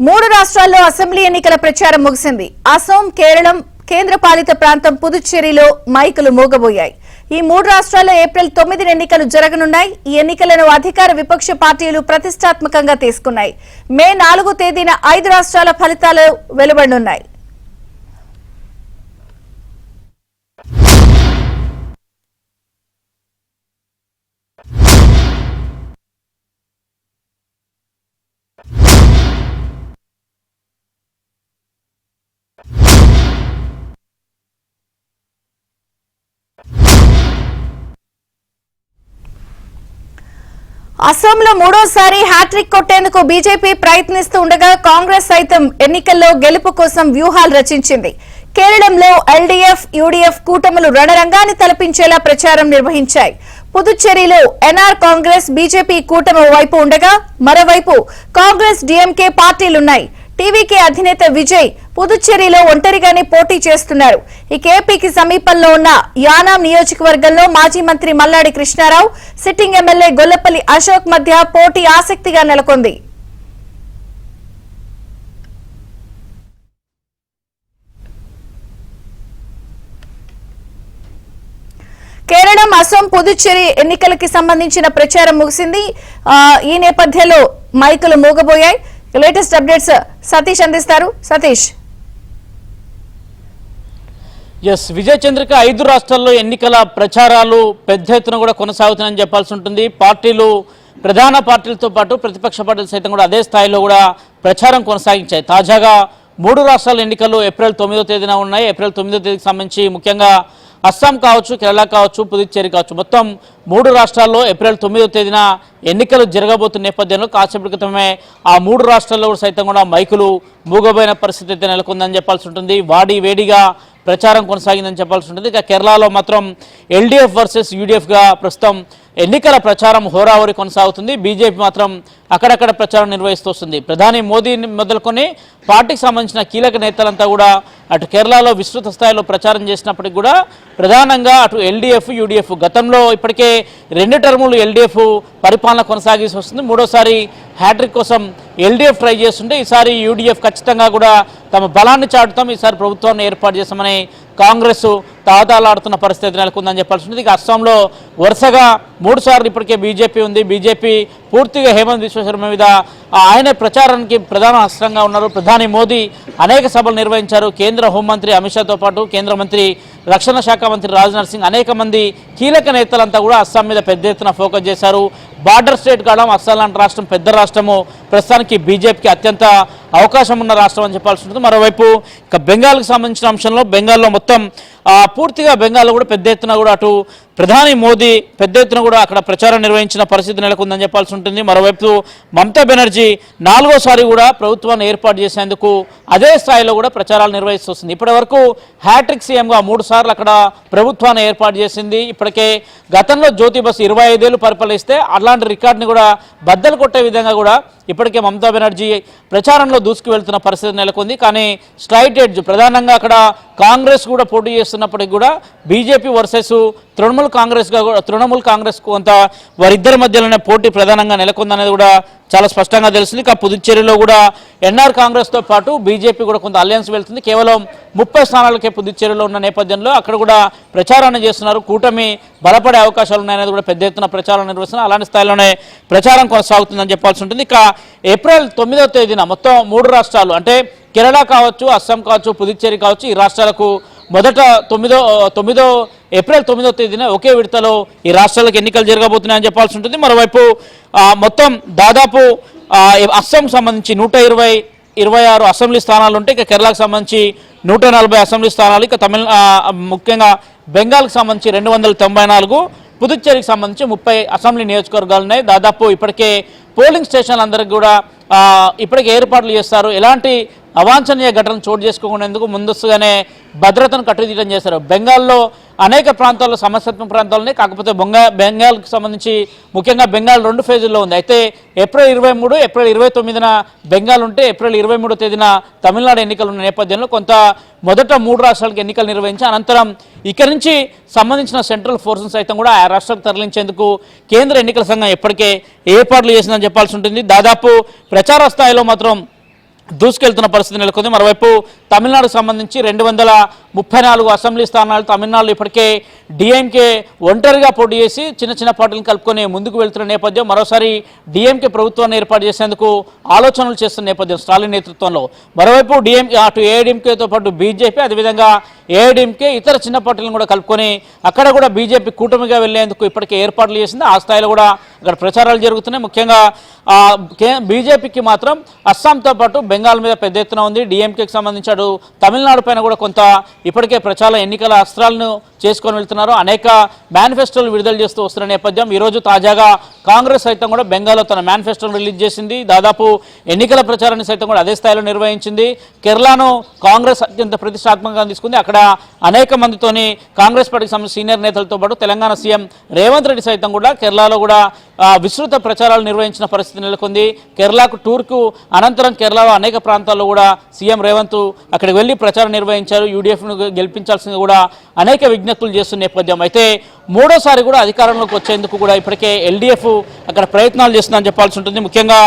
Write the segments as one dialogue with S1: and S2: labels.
S1: మూడు రాష్ట్రాల్లో అసెంబ్లీ ఎన్నికల ప్రచారం ముగిసింది. అసోం, కేరళం, కేంద్రపాలిత ప్రాంతం పుదుచ్చేరిలో మైకులు మోగబోయాయి. ఈ మూడు రాష్ట్రాల్లో ఏప్రిల్ 9 ఎన్నికలు జరగనున్నాయి. ఈ ఎన్నికలను అధికార విపక్ష పార్టీలు ప్రతిష్టాత్మకంగా తీసుకున్నాయి. మే 4 తేదీన 5 రాష్ట్రాల ఫలితాలు వెలువడనున్నాయి. అసోంలో మూడోసారి హ్యాట్రిక్ కొట్టేందుకు బీజేపీ ప్రయత్నిస్తూ ఉండగా కాంగ్రెస్ సైతం ఎన్నికల్లో గెలుపు కోసం వ్యూహాలు రచించింది. కేరళంలో ఎల్డీఎఫ్, యూడీఎఫ్ కూటములు రణరంగాన్ని తలపించేలా ప్రచారం నిర్వహించాయి. పుదుచ్చేరిలో ఎన్ఆర్ కాంగ్రెస్, బీజేపీ కూటమి వైపు ఉండగా మరోవైపు కాంగ్రెస్, డీఎంకే పార్టీలున్నాయి. టీవీకే అధినేత విజయ్ పుదుచ్చేరిలో ఒంటరిగానే పోటీ చేస్తున్నారు. ఈ ఏపీకి సమీపంలో ఉన్న యానాం నియోజకవర్గంలో మాజీ మంత్రి మల్లాడి కృష్ణారావు, సిట్టింగ్ ఎమ్మెల్యే గొల్లపల్లి అశోక్ మధ్య పోటీ ఆసక్తిగా నెలకొంది. కేరళం, అసోం, పుదుచ్చేరి ఎన్నికలకి సంబంధించిన ప్రచారం ముగిసింది. ఈ నేపథ్యంలో మైకులు మోగబోయాయి. లేటెస్ట్ అప్డేట్స్ సతీష్ అందిస్తారు. సతీష్.
S2: విజయ్ చంద్రిక, 5 రాష్ట్రాల్లో ఎన్నికల ప్రచారాలు పెద్ద ఎత్తున కూడా కొనసాగుతున్నాయని చెప్పాల్సి ఉంటుంది. పార్టీలు, ప్రధాన పార్టీలతో పాటు ప్రతిపక్ష పార్టీలు సైతం కూడా అదే స్థాయిలో కూడా ప్రచారం కొనసాగించాయి. తాజాగా 3 రాష్ట్రాల ఎన్నికలు ఏప్రిల్ 9వ తేదీన ఉన్నాయి. ఏప్రిల్ 9వ తేదీకి సంబంధించి ముఖ్యంగా అస్సాం కావచ్చు, కేరళ కావచ్చు, పుదుచ్చేరి కావచ్చు, మొత్తం 3 రాష్ట్రాల్లో ఏప్రిల్ 9వ తేదీన ఎన్నికలు జరగబోతున్న నేపథ్యంలో కాసేపటి క్రితమే ఆ 3 రాష్ట్రాల్లో సైతం కూడా మైకులు మూగబోయిన పరిస్థితి అయితే నెలకొందని చెప్పాల్సి ఉంటుంది. వాడి వేడిగా ప్రచారం కొనసాగిందని చెప్పాల్సి ఉంటుంది. ఇక కేరళలో మాత్రం ఎల్డీఎఫ్ వర్సెస్ యూడీఎఫ్గా ప్రస్తుతం ఎన్నికల ప్రచారం హోరాహోరీ కొనసాగుతుంది. బీజేపీ మాత్రం అక్కడక్కడ ప్రచారం నిర్వహిస్తూ వస్తుంది. ప్రధాని మోదీ మొదలుకొని పార్టీకి సంబంధించిన కీలక నేతలంతా కూడా అటు కేరళలో విస్తృత స్థాయిలో ప్రచారం చేసినప్పటికీ కూడా ప్రధానంగా అటు ఎల్డీఎఫ్, యూడీఎఫ్ గతంలో ఇప్పటికే 2 టర్ములు ఎల్డీఎఫ్ పరిపాలన కొనసాగిస్తూ వస్తుంది. మూడోసారి హ్యాట్రిక్ కోసం ఎల్డీఎఫ్ ట్రై చేస్తుంటే ఈసారి యూడీఎఫ్ ఖచ్చితంగా కూడా తమ బలాన్ని చాటుతాం, ఈసారి ప్రభుత్వాన్ని ఏర్పాటు చేస్తామని కాంగ్రెస్ తాదాలాడుతున్న పరిస్థితి నెలకొందని చెప్పాల్సి ఉంది. ఇక అస్సాంలో వరుసగా 3 సార్లు ఇప్పటికే బీజేపీ ఉంది. బీజేపీ పూర్తిగా హేమంత్ బిశ్వ శర్మ మీద ఆయన ప్రచారానికి ప్రధాన అస్త్రంగా ఉన్నారు. ప్రధాని మోదీ అనేక సభలు నిర్వహించారు. కేంద్ర హోంమంత్రి అమిత్ షాతో పాటు కేంద్ర మంత్రి, రక్షణ శాఖ మంత్రి రాజ్నాథ్ సింగ్, అనేక మంది కీలక నేతలంతా కూడా అస్సాం మీద పెద్ద ఎత్తున ఫోకస్ చేశారు. బార్డర్ స్టేట్ కావడం, అస్సాం లాంటి రాష్ట్రం పెద్ద రాష్ట్రము, ప్రస్తుతానికి బీజేపీకి అత్యంత అవకాశం ఉన్న రాష్ట్రం అని చెప్పాల్సి ఉంటుంది. మరోవైపు ఇక బెంగాల్కి సంబంధించిన అంశంలో బెంగాల్లో మొత్తం పూర్తిగా బెంగాల్లో కూడా పెద్ద ఎత్తున కూడా అటు ప్రధాని మోదీ పెద్ద ఎత్తున కూడా అక్కడ ప్రచారం నిర్వహించిన పరిస్థితి నెలకొందని చెప్పాల్సి ఉంటుంది. మరోవైపు మమతా బెనర్జీ 4వసారి కూడా ప్రభుత్వాన్ని ఏర్పాటు చేసేందుకు అదే స్థాయిలో కూడా ప్రచారాలు నిర్వహిస్తుంది. ఇప్పటి వరకు హ్యాట్రిక్ సీఎంగా 3 సార్లు అక్కడ ప్రభుత్వాన్ని ఏర్పాటు చేసింది. ఇప్పటికే గతంలో జ్యోతి బసు 25 ఏళ్ళు పరిపాలిస్తే అలాంటి రికార్డుని కూడా బద్దలు కొట్టే విధంగా కూడా ఇప్పటికే మమతా బెనర్జీ ప్రచారంలో దూసుకు వెళ్తున్న పరిస్థితి నెలకొంది. కానీ స్ట్రైట్ ఎడ్జ్ ప్రధానంగా అక్కడ కాంగ్రెస్ కూడా పోటీ చేస్తున్నప్పటికీ కూడా బీజేపీ వర్సెస్ తృణమూల్ కాంగ్రెస్ కొంత వారిద్దరి మధ్యలోనే పోటీ ప్రధానంగా నెలకొందనేది కూడా చాలా స్పష్టంగా తెలుస్తుంది. ఇక పుదుచ్చేరిలో కూడా ఎన్ఆర్ కాంగ్రెస్తో పాటు బీజేపీ కూడా కొంత అలయన్స్ వెళ్తుంది. కేవలం 30 స్థానాలకే పుదుచ్చేరిలో ఉన్న నేపథ్యంలో అక్కడ కూడా ప్రచారాన్ని చేస్తున్నారు. కూటమి బలపడే అవకాశాలు ఉన్నాయనేది కూడా పెద్ద ఎత్తున ప్రచారం నిర్వహిస్తున్నారు. అలాంటి స్థాయిలోనే ప్రచారం కొనసాగుతుందని చెప్పాల్సి ఉంటుంది. ఇక ఏప్రిల్ 9వ తేదీన మొత్తం 3 రాష్ట్రాలు అంటే కేరళ కావచ్చు, అస్సాం కావచ్చు, పుదుచ్చేరి కావచ్చు, ఈ రాష్ట్రాలకు మొదట ఏప్రిల్ 9వ తేదీన ఒకే విడతలో ఈ రాష్ట్రాలకు ఎన్నికలు జరగబోతున్నాయని చెప్పాల్సి ఉంటుంది. మరోవైపు మొత్తం దాదాపు అస్సాంకు సంబంధించి 126 అసెంబ్లీ స్థానాలు ఉంటాయి. ఇక కేరళకు సంబంధించి 140 అసెంబ్లీ స్థానాలు, ఇక ముఖ్యంగా బెంగాల్కి సంబంధించి 294, పుదుచ్చేరికి సంబంధించి 30 అసెంబ్లీ నియోజకవర్గాలు ఉన్నాయి. దాదాపు ఇప్పటికే పోలింగ్ స్టేషన్లు అందరికి కూడా ఇప్పటికే ఏర్పాట్లు చేస్తారు. ఎలాంటి అవాంఛనీయ ఘటనలు చోటు చేసుకోకుండా ముందస్తుగానే భద్రతను కట్టుదిట్టం చేశారు. బెంగాల్లో అనేక ప్రాంతాల్లో సమస్యాత్మక ప్రాంతాలున్నాయి. కాకపోతే బెంగాల్కి సంబంధించి ముఖ్యంగా బెంగాల్ 2 ఫేజుల్లో ఉంది. అయితే ఏప్రిల్ 23, ఏప్రిల్ 29న బెంగాల్ ఉంటే ఏప్రిల్ 23వ తేదీన తమిళనాడు ఎన్నికలు ఉన్న నేపథ్యంలో కొంత మొదట 3 రాష్ట్రాలకు ఎన్నికలు నిర్వహించి అనంతరం ఇక్కడి నుంచి సంబంధించిన సెంట్రల్ ఫోర్సెస్ సైతం కూడా ఆ రాష్ట్రాలకు తరలించేందుకు కేంద్ర ఎన్నికల సంఘం ఇప్పటికే ఏర్పాట్లు చేసిందని చెప్పాల్సి ఉంటుంది. దాదాపు ప్రచార స్థాయిలో మాత్రం దూసుకెళ్తున్న పరిస్థితి నెలకొంది. మరోవైపు తమిళనాడుకు సంబంధించి 234 అసెంబ్లీ స్థానాలు తమిళనాడులో ఇప్పటికే డిఎంకే ఒంటరిగా పోటీ చేసి చిన్న చిన్న పార్టీలను కలుపుకొని ముందుకు వెళ్తున్న నేపథ్యం. మరోసారి డిఎంకే ప్రభుత్వాన్ని ఏర్పాటు చేసేందుకు ఆలోచనలు చేస్తున్న నేపథ్యం స్టాలిన్ నేతృత్వంలో. మరోవైపు అటు ఏఐడిఎంకేతో పాటు బీజేపీ, అదేవిధంగా ఏఐడిఎంకే ఇతర చిన్న పార్టీలను కూడా కలుపుకొని అక్కడ కూడా బీజేపీ కూటమిగా వెళ్లేందుకు ఇప్పటికే ఏర్పాట్లు చేసింది. ఆ స్థాయిలో కూడా అక్కడ ప్రచారాలు జరుగుతున్నాయి. ముఖ్యంగా బీజేపీకి మాత్రం అస్సాంతో పాటు బెంగాల్ మీద పెద్ద ఎత్తున ఉంది. డిఎంకేకి సంబంధించి అటు తమిళనాడు పైన కూడా కొంత ఇప్పటికే ప్రచార ఎన్నికల అస్త్రాలను చేసుకొని వెళ్తున్నారు. అనేక మేనిఫెస్టోలు విడుదల చేస్తూ వస్తున్న నేపథ్యం. ఈరోజు తాజాగా కాంగ్రెస్ సైతం కూడా బెంగాల్లో తన మేనిఫెస్టోను రిలీజ్ చేసింది. దాదాపు ఎన్నికల ప్రచారాన్ని సైతం కూడా అదే స్థాయిలో నిర్వహించింది. కేరళను కాంగ్రెస్ అత్యంత ప్రతిష్టాత్మకంగా తీసుకుంది. అక్కడ అనేక మందితోని కాంగ్రెస్ పార్టీకి సంబంధించిన సీనియర్ నేతలతో పాటు తెలంగాణ సీఎం రేవంత్ రెడ్డి సైతం కూడా కేరళలో కూడా విస్తృత ప్రచారాలు నిర్వహించిన పరిస్థితి నెలకొంది. కేరళకు టూర్కు అనంతరం కేరళలో అనేక ప్రాంతాల్లో కూడా సీఎం రేవంత్ అక్కడికి వెళ్లి ప్రచారం నిర్వహించారు. యూడీఎఫ్ను గెలిపించాల్సింది కూడా అనేక విజ్ఞప్తులు చేస్తున్న నేపథ్యం. అయితే మూడోసారి కూడా అధికారంలోకి వచ్చేందుకు కూడా ఇప్పటికే ఎల్డీఎఫ్ అక్కడ ప్రయత్నాలు చేస్తుందని చెప్పాల్సి ఉంటుంది. ముఖ్యంగా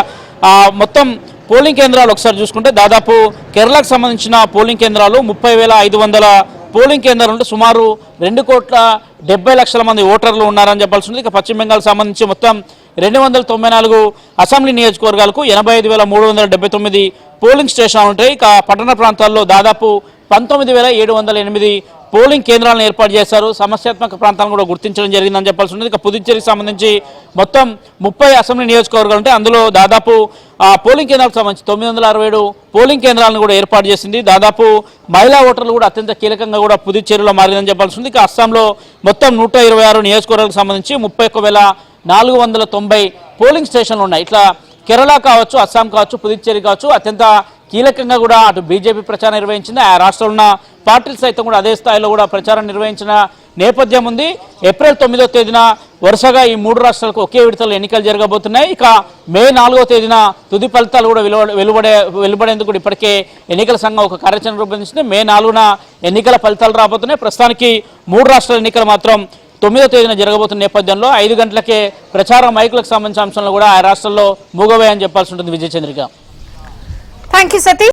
S2: మొత్తం పోలింగ్ కేంద్రాలు ఒకసారి చూసుకుంటే దాదాపు కేరళకు సంబంధించిన పోలింగ్ కేంద్రాలు 30,500 పోలింగ్ కేంద్రాలు ఉంటే సుమారు 2,70,00,000 మంది ఓటర్లు ఉన్నారని చెప్పాల్సి ఉంది. ఇక పశ్చిమ బెంగాల్ సంబంధించి మొత్తం 294 అసెంబ్లీ నియోజకవర్గాలకు 85,379 పోలింగ్ స్టేషన్లు ఉంటాయి. ఇక పట్టణ ప్రాంతాల్లో దాదాపు 19,708 పోలింగ్ కేంద్రాలను ఏర్పాటు చేశారు. సమస్యాత్మక ప్రాంతాలను కూడా గుర్తించడం జరిగిందని చెప్పాల్సి ఉంది. ఇక పుదుచ్చేరికి సంబంధించి మొత్తం 30 అసెంబ్లీ నియోజకవర్గాలు ఉంటే అందులో దాదాపు పోలింగ్ కేంద్రాలకు సంబంధించి 967 పోలింగ్ కేంద్రాలను కూడా ఏర్పాటు చేసింది. దాదాపు మహిళా ఓటర్లు కూడా అత్యంత కీలకంగా కూడా పుదుచ్చేరిలో మారిందని చెప్పాల్సి ఉంది. ఇక అస్సాంలో మొత్తం 126 నియోజకవర్గాలకు సంబంధించి 31,490 పోలింగ్ స్టేషన్లు ఉన్నాయి. ఇట్లా కేరళ కావచ్చు, అస్సాం కావచ్చు, పుదుచ్చేరి కావచ్చు అత్యంత కీలకంగా కూడా అటు బీజేపీ ప్రచారం నిర్వహించింది. ఆ రాష్ట్రంలో ఉన్న పార్టీలు సైతం కూడా అదే స్థాయిలో కూడా ప్రచారం నిర్వహించిన నేపథ్యం ఉంది. ఏప్రిల్ 9వ తేదీన వరుసగా ఈ 3 రాష్ట్రాలకు ఒకే విడతలో ఎన్నికలు జరగబోతున్నాయి. ఇక మే 4వ తేదీన తుది ఫలితాలు కూడా వెలువడేందుకు కూడా ఇప్పటికే ఎన్నికల సంఘం ఒక కార్యాచరణ రూపొందించింది. మే 4న ఎన్నికల ఫలితాలు రాబోతున్నాయి. ప్రస్తుతానికి 3 రాష్ట్రాల ఎన్నికలు మాత్రం 9వ తేదీన జరగబోతున్న నేపథ్యంలో 5 గంటలకే ప్రచారం మైకులకు సంబంధించిన అంశంలో కూడా ఆ రాష్ట్రాల్లో మూగవే అని చెప్పాల్సి ఉంటుంది. విజయచంద్రిక.
S1: Thank you Satish.